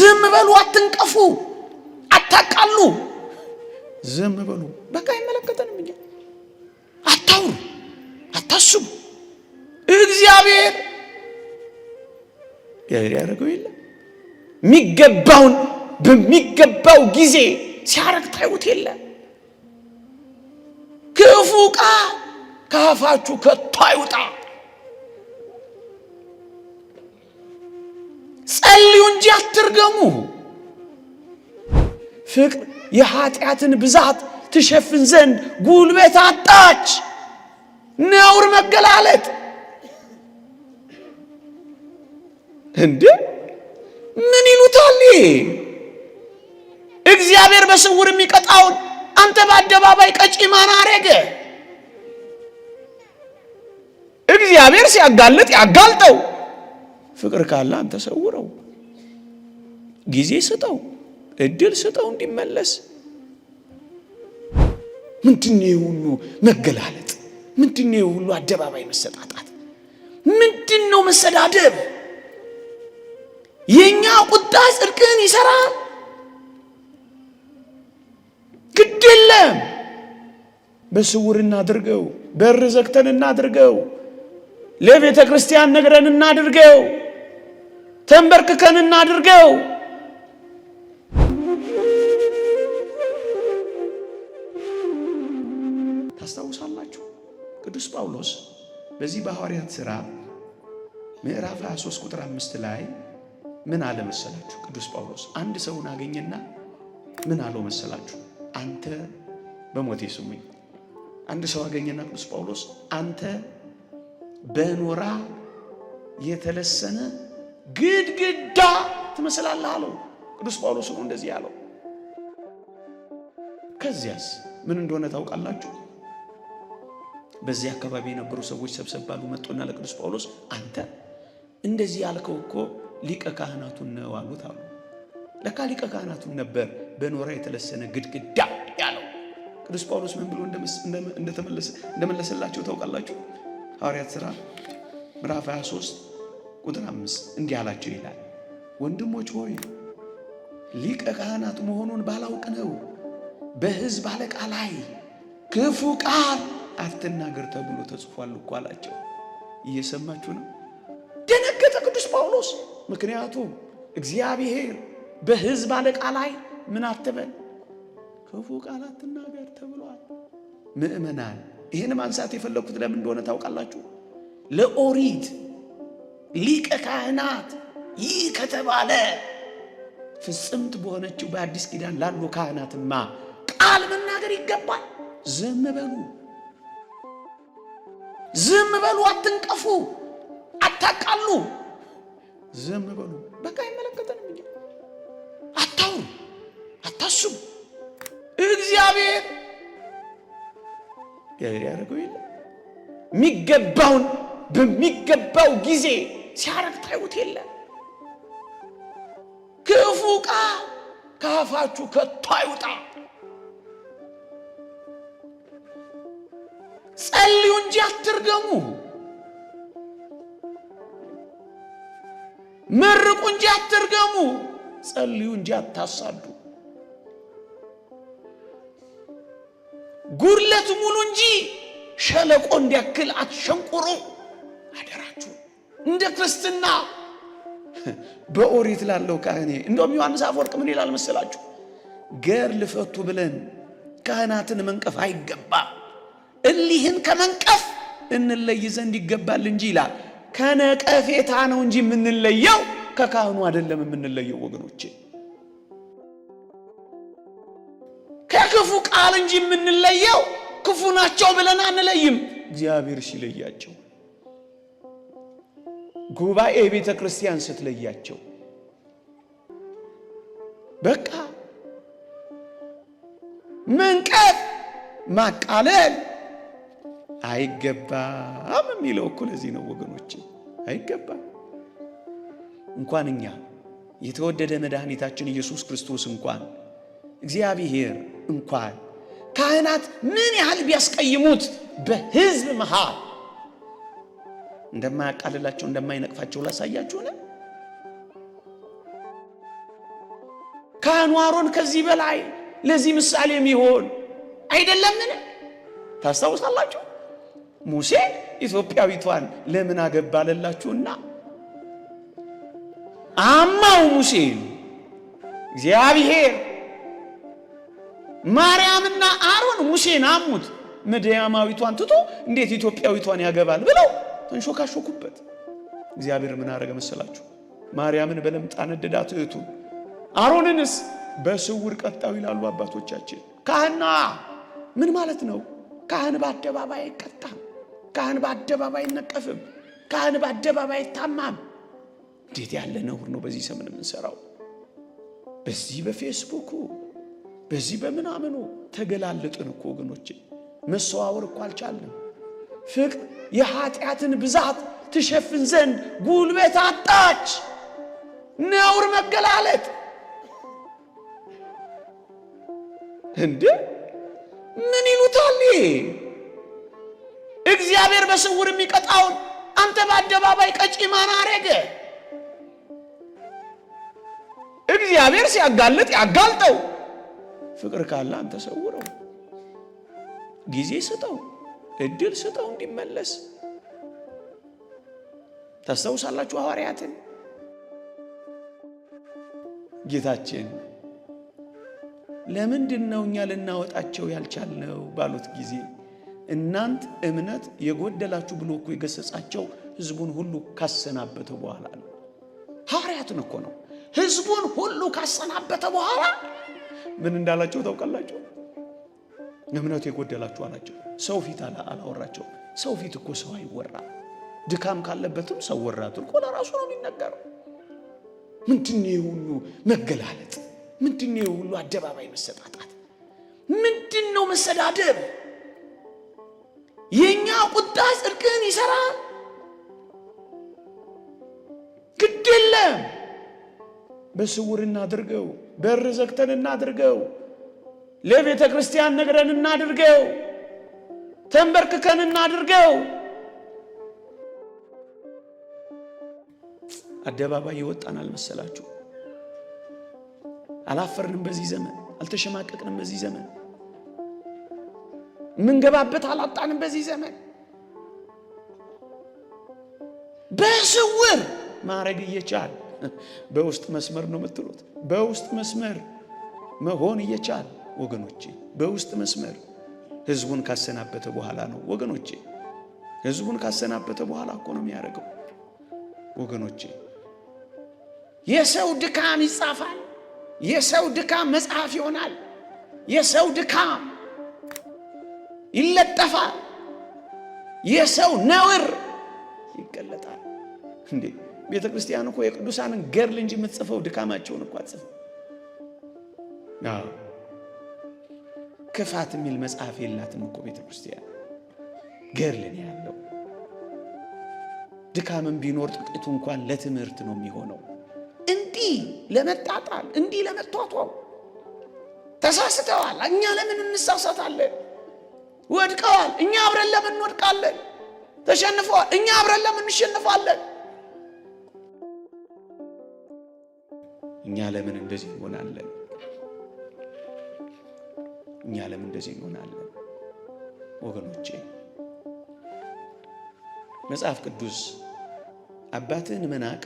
ዝም በሉ አትንቀፉ አታቃሉ ዝም በሉ በቃ አይመለከተንም እንጂ አታውሩ አታስቡ እግዚአብሔር ያደረገው የለ የሚገባውን በሚገባው ጊዜ ሲያረግ ታዩት የለ ክፉ ቃል ካፋችሁ ከቶ አይውጣ ጸልዩ እንጂ አትርገሙ ፍቅር የኃጢአትን ብዛት ትሸፍን ዘንድ ጉልበት አጣች ነውር መገላለጥ እንዴ ምን ይሉታል እግዚአብሔር በስውር የሚቀጣውን አንተ በአደባባይ ቀጪ ማን አረገ እግዚአብሔር ሲያጋልጥ ያጋልጠው ፍቅር ካለ አንተ ሰውረው ጊዜ ስጠው እድል ስጠው እንዲመለስ ምንድነው ሁሉ መገላለጥ ምንድነው ሁሉ አደባባይ መሰጣጣት ምንድነው መሰዳደብ የኛ ቁጣ ጽድቅን ይሰራል ግድለም በስውር እናድርገው በር ዘግተን እናድርገው ለቤተ ክርስቲያን ነግረን እናድርገው ተንበርክከን እናድርገው ታስታውሳላችሁ ቅዱስ ጳውሎስ በዚህ በሐዋርያት ሥራ ምዕራፍ 23 ቁጥር 5 ላይ ምን አለ መሰላችሁ ቅዱስ ጳውሎስ አንድ ሰውን አገኘና ምን አለው መሰላችሁ አንተ በሞቴ ስሙኝ አንድ ሰው አገኘና ቅዱስ ጳውሎስ አንተ በኖራ የተለሰነ ግድግዳ ትመስላለህ አለው ቅዱስ ጳውሎስ ነው እንደዚህ ያለው ከዚያስ ምን እንደሆነ ታውቃላችሁ በዚህ አካባቢ የነበሩ ሰዎች ሰብሰባሉ መጡና ለቅዱስ ጳውሎስ አንተ እንደዚህ ያልከው እኮ ሊቀ ካህናቱን ነው አሉት አሉ ለካ ሊቀ ካህናቱን ነበር በኖራ የተለሰነ ግድግዳ ያለው ቅዱስ ጳውሎስ ምን ብሎ እንደመለሰላቸው ታውቃላችሁ ሐዋርያት ሥራ ምዕራፍ 23 ቁጥር 5 እንዲህ አላቸው ይላል ወንድሞች ሆይ ሊቀ ካህናት መሆኑን ባላውቅ ነው በሕዝብ አለቃ ላይ ክፉ ቃል አትናገር ተብሎ ተጽፏል እኮ አላቸው እየሰማችሁ ነው ደነገጠ ቅዱስ ጳውሎስ ምክንያቱም እግዚአብሔር በሕዝብ አለቃ ላይ ምን አትበል ክፉ ቃል አትናገር ተብሏል ምእመናን ይሄን ማንሳት የፈለኩት ለምን እንደሆነ ታውቃላችሁ ለኦሪት ሊቀ ካህናት ይህ ከተባለ ፍጽምት በሆነችው በአዲስ ኪዳን ላሉ ካህናትማ ቃል መናገር ይገባል ዝም በሉ አትንቀፉ አታቃሉ ዝም በሉ በቃ አይመለከተንም እንጂ አታውሩ አታስቡ እግዚአብሔር ያደረገው የለ የሚገባውን በሚገባው ጊዜ ሲያረግ ታዩት የለ ክፉ ቃል ካፋችሁ ከቶ አይውጣ ጸልዩ እንጂ አትርገሙ መርቁ እንጂ አትርገሙ ጸልዩ እንጂ አታሳዱ ጉድለት ሙሉ እንጂ ሸለቆ እንዲያክል አትሸንቁሩ አደራችሁ እንደ ክርስትና በኦሪት ላለው ካህኔ እንደውም ዮሐንስ አፈወርቅ ምን ይላል መሰላችሁ ገር ልፈቱ ብለን ካህናትን መንቀፍ አይገባም እሊህን ከመንቀፍ እንለይ ዘንድ ይገባል እንጂ ይላል ከነቀፌታ ነው እንጂ የምንለየው ከካህኑ አይደለም የምንለየው ወገኖቼ ከክፉ ቃል እንጂ የምንለየው ክፉ ናቸው ብለን አንለይም እግዚአብሔር ሲለያቸው ጉባኤ ቤተ ክርስቲያን ስትለያቸው በቃ መንቀፍ ማቃለል አይገባም የሚለው እኮ ለዚህ ነው ወገኖቼ አይገባም እንኳን እኛ የተወደደ መድኃኒታችን ኢየሱስ ክርስቶስ እንኳን እግዚአብሔር እንኳን ካህናት ምን ያህል ቢያስቀይሙት በሕዝብ መሃል እንደማያቃልላቸው እንደማይነቅፋቸው ላሳያችሁ ነው ካህኑ አሮን ከዚህ በላይ ለዚህ ምሳሌ የሚሆን አይደለምን? ታስታውሳላችሁ? ሙሴ ኢትዮጵያዊቷን ለምን አገባለላችሁና አማው ሙሴ እግዚአብሔር ማርያምና አሮን ሙሴን አሙት። ምድያማዊቷን ትቶ እንዴት ኢትዮጵያዊቷን ያገባል ብለው ተንሾካሾኩበት። እግዚአብሔር ምን አረገ መሰላችሁ? ማርያምን በለምጣ ነደዳት እህቱን፣ አሮንንስ በስውር ቀጣው ይላሉ አባቶቻችን። ካህና ምን ማለት ነው? ካህን በአደባባይ አይቀጣም። ካህን በአደባባይ አይነቀፍም። ካህን በአደባባይ አይታማም። እንዴት ያለ ነውር ነው በዚህ ዘመን የምንሰራው! በዚህ በፌስቡኩ በዚህ በምናምኑ ተገላለጥን እኮ ወገኖቼ። መሰዋወር እኮ አልቻልንም። ፍቅር የኃጢአትን ብዛት ትሸፍን ዘንድ ጉልበት አጣች። ነውር መገላለጥ እንዴ! ምን ይሉታል? እግዚአብሔር በስውር የሚቀጣውን አንተ በአደባባይ ቀጪ ማን አረገ? እግዚአብሔር ሲያጋልጥ ያጋልጠው። ፍቅር ካለ አንተ ሰውረው፣ ጊዜ ስጠው፣ እድል ስጠው እንዲመለስ። ታስታውሳላችሁ ሐዋርያትን? ጌታችን ለምንድን ነው እኛ ልናወጣቸው ያልቻልነው ባሉት ጊዜ እናንት እምነት የጎደላችሁ ብሎ እኮ የገሰጻቸው ሕዝቡን ሁሉ ካሰናበተ በኋላ ነው። ሐዋርያትን እኮ ነው ሕዝቡን ሁሉ ካሰናበተ በኋላ ምን እንዳላቸው ታውቃላችሁ? እምነት የጎደላችሁ አላቸው። ሰው ፊት አላወራቸው። ሰው ፊት እኮ ሰው አይወራ። ድካም ካለበትም ሰው ወራቱ እኮ ለራሱ ነው የሚነገረው። ምንድነው ሁሉ መገላለጥ? ምንድነው ሁሉ አደባባይ መሰጣጣት? ምንድነው መሰዳደብ? የኛ ቁጣ ጽድቅን ይሰራል? ግድ የለም በስውር እናድርገው፣ በር ዘግተን እናድርገው፣ ለቤተ ክርስቲያን ነግረን እናድርገው፣ ተንበርክከን እናድርገው። አደባባይ ይወጣን አልመሰላችሁ? አላፈርንም በዚህ ዘመን፣ አልተሸማቀቅንም በዚህ ዘመን፣ ምንገባበት አላጣንም በዚህ ዘመን። በስውር ማረግ እየቻል በውስጥ መስመር ነው የምትሉት? በውስጥ መስመር መሆን እየቻል ወገኖቼ፣ በውስጥ መስመር ህዝቡን ካሰናበተ በኋላ ነው ወገኖቼ። ህዝቡን ካሰናበተ በኋላ እኮ ነው የሚያደርገው ወገኖቼ። የሰው ድካም ይጻፋል። የሰው ድካም መጽሐፍ ይሆናል። የሰው ድካም ይለጠፋል። የሰው ነውር ይገለጣል። እንዴ ቤተ ክርስቲያን እኮ የቅዱሳንን ገድል እንጂ የምትጽፈው ድካማቸውን እኮ አትጽፈው። ክፋት የሚል መጽሐፍ የላትም እኮ ቤተ ክርስቲያን። ገድልን ያለው ድካምን ቢኖር ጥቂቱ እንኳን ለትምህርት ነው የሚሆነው። እንዲህ ለመጣጣል፣ እንዲህ ለመቷቷው ተሳስተዋል። እኛ ለምን እንሳሳታለን? ወድቀዋል፣ እኛ አብረን ለምን እንወድቃለን? ተሸንፈዋል፣ እኛ አብረን ለምን እንሸንፋለን? እኛ ለምን እንደዚህ እንሆናለን? እኛ ለምን እንደዚህ እንሆናለን? ወገኖቼ መጽሐፍ ቅዱስ አባትህን መናቅ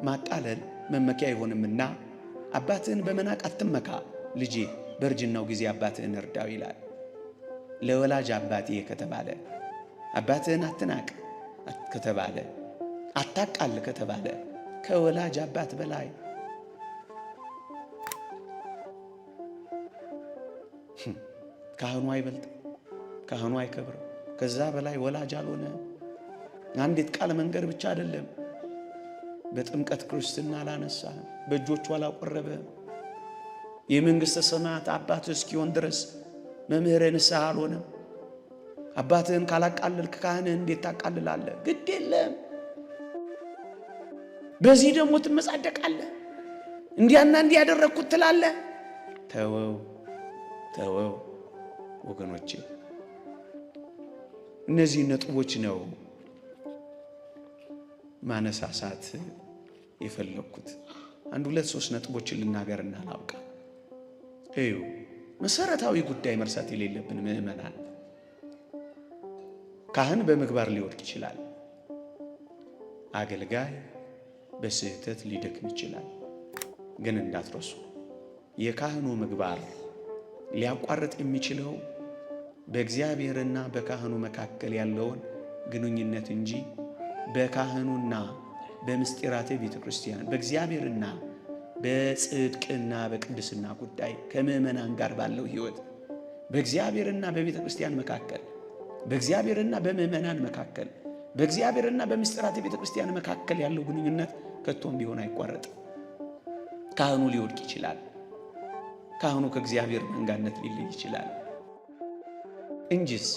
ማቃለል መመኪያ አይሆንምና አባትህን በመናቅ አትመካ፣ ልጄ በእርጅናው ጊዜ አባትህን እርዳው ይላል። ለወላጅ አባቴ ከተባለ፣ አባትህን አትናቅ ከተባለ፣ አታቃል ከተባለ ከወላጅ አባት በላይ ካህኑ አይበልጥ፣ ካህኑ አይከብርም። ከዛ በላይ ወላጅ አልሆነ። አንዲት ቃል መንገር ብቻ አይደለም። በጥምቀት ክርስትና አላነሳ፣ በእጆቹ አላቆረበ። የመንግሥተ ሰማያት አባት እስኪሆን ድረስ መምህረ ንስሐ አልሆነም። አባትህን ካላቃለልክ ካህንህን እንዴት ታቃልላለህ? ግድ የለም። በዚህ ደግሞ ትመጻደቃለህ። እንዲያና እንዲህ ያደረግኩት ትላለህ። ተወው ተወው ወገኖቼ፣ እነዚህ ነጥቦች ነው ማነሳሳት የፈለኩት። አንድ ሁለት ሶስት ነጥቦችን ልናገርና ላውቃ። እዩ መሰረታዊ ጉዳይ መርሳት የሌለብን ምእመናን፣ ካህን በምግባር ሊወድቅ ይችላል። አገልጋይ በስህተት ሊደክም ይችላል። ግን እንዳትረሱ የካህኑ ምግባር ሊያቋርጥ የሚችለው በእግዚአብሔርና በካህኑ መካከል ያለውን ግንኙነት እንጂ በካህኑና በምስጢራተ ቤተ ክርስቲያን በእግዚአብሔርና በጽድቅና በቅድስና ጉዳይ ከምእመናን ጋር ባለው ሕይወት በእግዚአብሔርና በቤተ ክርስቲያን መካከል በእግዚአብሔርና በምእመናን መካከል በእግዚአብሔርና በምስጢራተ ቤተ ክርስቲያን መካከል ያለው ግንኙነት ከቶም ቢሆን አይቋረጥም። ካህኑ ሊወድቅ ይችላል። ካህኑ ከእግዚአብሔር መንጋነት ሊለይ ይችላል እንጂስ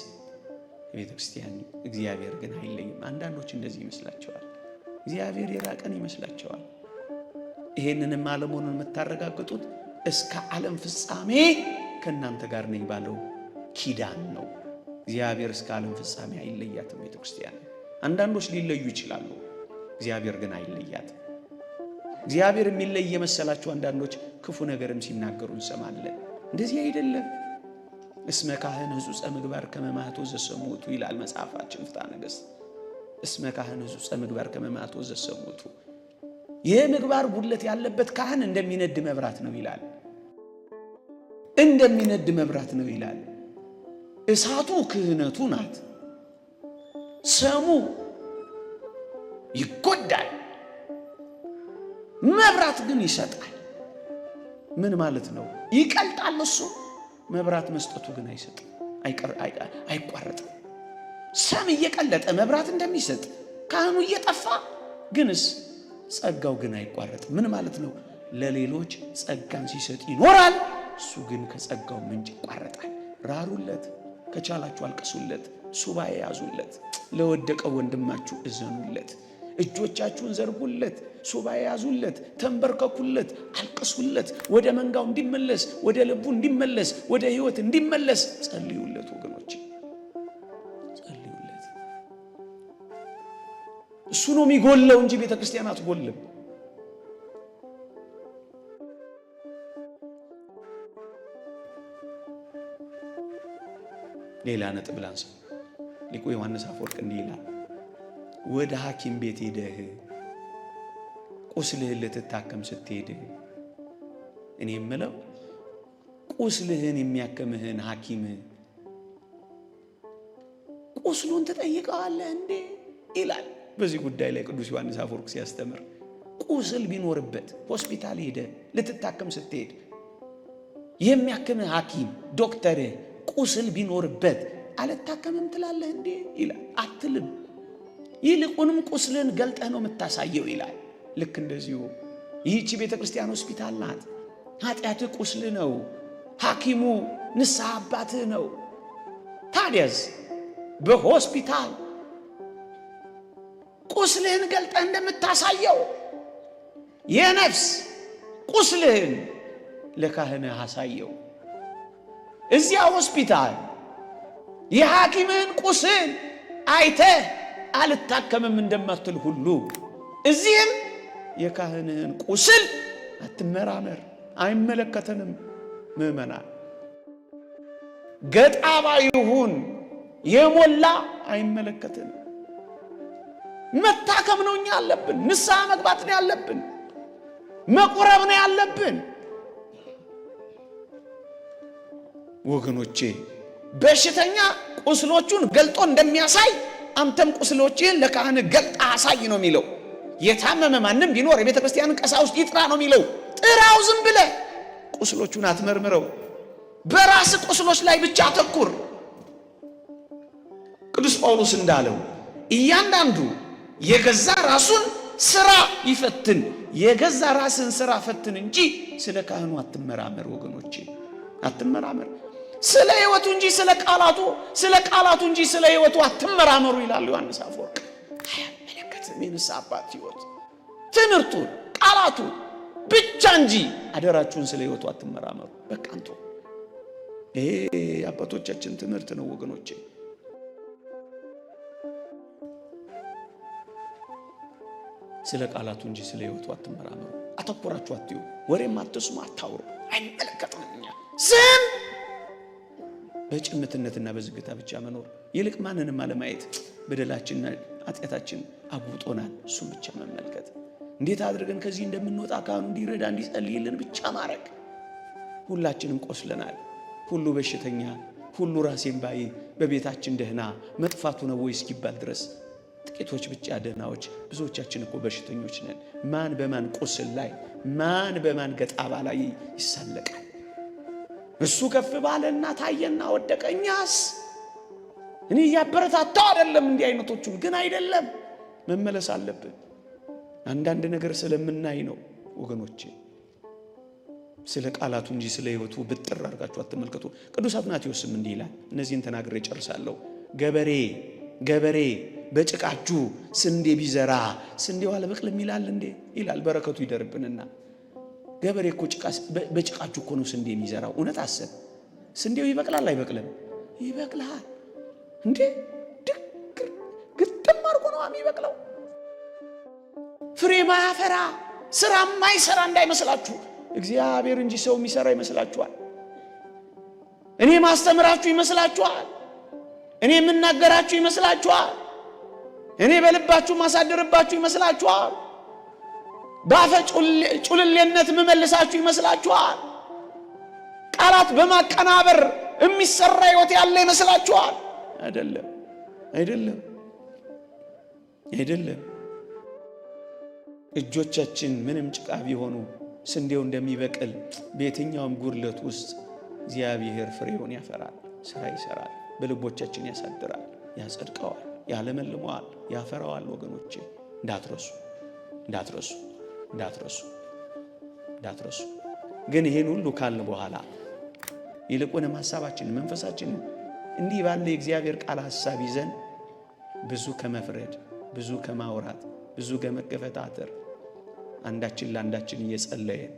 ቤተ ክርስቲያን እግዚአብሔር ግን አይለይም። አንዳንዶች እንደዚህ ይመስላቸዋል። እግዚአብሔር የራቀን ይመስላቸዋል። ይሄንንም ዓለሙን የምታረጋግጡት እስከ ዓለም ፍጻሜ ከእናንተ ጋር ነኝ ባለው ኪዳን ነው። እግዚአብሔር እስከ ዓለም ፍጻሜ አይለያትም ቤተ ክርስቲያን። አንዳንዶች ሊለዩ ይችላሉ፣ እግዚአብሔር ግን አይለያትም። እግዚአብሔር የሚለይ የመሰላቸው አንዳንዶች ክፉ ነገርም ሲናገሩ እንሰማለን። እንደዚህ አይደለም። እስመ ካህን ሕጹጸ ምግባር ከመ ማኅቶ ዘሰሙቱ ይላል መጽሐፋችን ፍትሐ ነገሥት። እስመ ካህን ሕጹጸ ምግባር ከመ ማኅቶ ዘሰሙቱ፣ ይህ ምግባር ጉድለት ያለበት ካህን እንደሚነድ መብራት ነው ይላል። እንደሚነድ መብራት ነው ይላል። እሳቱ ክህነቱ ናት። ሰሙ ይጎዳል፣ መብራት ግን ይሰጣል። ምን ማለት ነው? ይቀልጣል እሱ፣ መብራት መስጠቱ ግን አይሰጥም፣ አይቋረጥም። ሰም እየቀለጠ መብራት እንደሚሰጥ ካህኑ እየጠፋ ግንስ ጸጋው ግን አይቋረጥም። ምን ማለት ነው? ለሌሎች ጸጋን ሲሰጥ ይኖራል፣ እሱ ግን ከጸጋው ምንጭ ይቋረጣል። ራሩለት፣ ከቻላችሁ አልቅሱለት፣ ሱባኤ ያዙለት፣ ለወደቀው ወንድማችሁ እዘኑለት፣ እጆቻችሁን ዘርጉለት፣ ሱባኤ ያዙለት፣ ተንበርከኩለት፣ አልቅሱለት፣ ወደ መንጋው እንዲመለስ፣ ወደ ልቡ እንዲመለስ፣ ወደ ሕይወት እንዲመለስ ጸልዩለት። ወገኖች ጸልዩለት። እሱ ነው የሚጎለው እንጂ ቤተ ክርስቲያን አትጎልም። ሌላ ነጥብ ላንሳ። ሊቁ ዮሐንስ አፈወርቅ እንዲህ ይላል፣ ወደ ሐኪም ቤት ሄደህ ቁስልህን ልትታከም ስትሄድ፣ እኔ የምለው ቁስልህን የሚያከምህን ሐኪም ቁስሉን ትጠይቀዋለህ እንዴ ይላል። በዚህ ጉዳይ ላይ ቅዱስ ዮሐንስ አፈወርቅ ሲያስተምር ቁስል ቢኖርበት ሆስፒታል ሄደህ ልትታከም ስትሄድ የሚያክምህ ሐኪም ዶክተርህ ቁስል ቢኖርበት አልታከምም ትላለህ እንዴ ይላል። አትልም። ይልቁንም ቁስልን ገልጠህ ነው የምታሳየው ይላል። ልክ እንደዚሁ ይህቺ ቤተ ክርስቲያን ሆስፒታል ናት። ኃጢአትህ ቁስል ነው፣ ሐኪሙ ንስሐ አባትህ ነው። ታዲያስ በሆስፒታል ቁስልህን ገልጠህ እንደምታሳየው የነፍስ ቁስልህን ለካህንህ አሳየው። እዚያ ሆስፒታል የሐኪምህን ቁስል አይተህ አልታከምም እንደማትል ሁሉ እዚህም የካህንህን ቁስል አትመራመር፣ አይመለከተንም። ምእመናን ገጣባ ይሁን የሞላ አይመለከተንም። መታከም ነው እኛ ያለብን፣ ንስሐ መግባት ነው ያለብን፣ መቁረብ ነው ያለብን። ወገኖቼ በሽተኛ ቁስሎቹን ገልጦ እንደሚያሳይ አንተም ቁስሎችህን ለካህን ገልጣ አሳይ ነው የሚለው። የታመመ ማንም ቢኖር የቤተ ክርስቲያንን ቀሳውስት ይጥራ ነው የሚለው። ጥራው፣ ዝም ብለህ ቁስሎቹን አትመርምረው። በራስ ቁስሎች ላይ ብቻ አተኩር። ቅዱስ ጳውሎስ እንዳለው እያንዳንዱ የገዛ ራሱን ስራ ይፈትን። የገዛ ራስን ስራ ፈትን እንጂ ስለ ካህኑ አትመራመር። ወገኖቼ አትመራመር። ስለ ሕይወቱ እንጂ ስለ ቃላቱ እንጂ ስለ ሕይወቱ አትመራመሩ ይላል ዮሐንስ አፈወርቅ። አያመለከትም የንስሐ አባት ሕይወት፣ ትምህርቱ፣ ቃላቱ ብቻ እንጂ አደራችሁን ስለ ሕይወቱ አትመራመሩ። በቃ አንተ ይሄ አባቶቻችን ትምህርት ነው ወገኖቼ። ስለ ቃላቱ እንጂ ስለ ሕይወቱ አትመራመሩ። አተኩራችሁ አትዩ። ወሬም አትስሙ፣ አታውሩ። አይመለከትንም። እኛ ዝም በጭምትነትና በዝግታ ብቻ መኖር ይልቅ ማንንም አለማየት። በደላችንና ኃጢአታችን አጉጦናል። እሱም ብቻ መመልከት። እንዴት አድርገን ከዚህ እንደምንወጣ ካህኑ እንዲረዳ እንዲጸልይልን ብቻ ማድረግ። ሁላችንም ቆስለናል። ሁሉ በሽተኛ፣ ሁሉ ራሴን ባይ፣ በቤታችን ደህና መጥፋቱ ነው ወይ እስኪባል ድረስ ጥቂቶች ብቻ ደህናዎች፣ ብዙዎቻችን እኮ በሽተኞች ነን። ማን በማን ቁስል ላይ፣ ማን በማን ገጣባ ላይ ይሳለቃል? እሱ ከፍ ባለና ታየና ወደቀ። እኛስ እኔ ያበረታታው አይደለም እንዲህ አይነቶቹን ግን አይደለም፣ መመለስ አለብን። አንዳንድ ነገር ስለምናይ ነው ወገኖቼ። ስለ ቃላቱ እንጂ ስለ ሕይወቱ ብጥር አድርጋችሁ አትመልከቱ። ቅዱስ አትናቴዎስም እንዲህ ይላል። እነዚህን ተናግሬ ጨርሳለሁ። ገበሬ በጭቃጁ ስንዴ ቢዘራ ስንዴው አልበቅልም ይላል እንዴ? ይላል። በረከቱ ይደርብንና ገበሬ እኮ በጭቃጁ እኮ ነው ስንዴ የሚዘራው። እውነት አሰብ። ስንዴው ይበቅላል አይበቅልም? ይበቅላል እንዴ! ግጥም አድርጎ ነው የሚበቅለው። ፍሬ ማያፈራ ስራ ማይሰራ እንዳይመስላችሁ። እግዚአብሔር እንጂ ሰው የሚሰራ ይመስላችኋል? እኔ ማስተምራችሁ ይመስላችኋል? እኔ የምናገራችሁ ይመስላችኋል? እኔ በልባችሁ ማሳደርባችሁ ይመስላችኋል? ባፈ ጩልሌነት መመልሳችሁ ይመስላችኋል? ቃላት በማቀናበር የሚሰራ ሕይወት ያለ ይመስላችኋል? አይደለም፣ አይደለም፣ አይደለም። እጆቻችን ምንም ጭቃ ቢሆኑ ስንዴው እንደሚበቅል በየትኛውም ጉድለት ውስጥ እግዚአብሔር ፍሬውን ያፈራል፣ ስራ ይሰራል፣ በልቦቻችን ያሳድራል፣ ያጸድቀዋል፣ ያለመልመዋል፣ ያፈራዋል። ወገኖቼ እንዳትረሱ፣ እንዳትረሱ፣ እንዳትረሱ፣ እንዳትረሱ። ግን ይሄን ሁሉ ካልን በኋላ ይልቁንም ሐሳባችን መንፈሳችንን እንዲህ ባለ የእግዚአብሔር ቃል ሐሳብ ይዘን ብዙ ከመፍረድ፣ ብዙ ከማውራት፣ ብዙ ከመገፈታተር አንዳችን ለአንዳችን እየጸለየን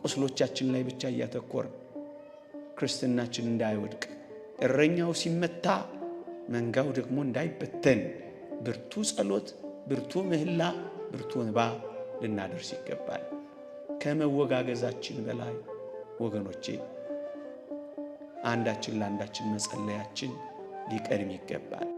ቁስሎቻችን ላይ ብቻ እያተኮርን ክርስትናችን እንዳይወድቅ እረኛው ሲመታ መንጋው ደግሞ እንዳይበተን ብርቱ ጸሎት፣ ብርቱ ምህላ፣ ብርቱ እንባ ልናደርስ ይገባል። ከመወጋገዛችን በላይ ወገኖቼ አንዳችን ለአንዳችን መጸለያችን ሊቀድም ይገባል።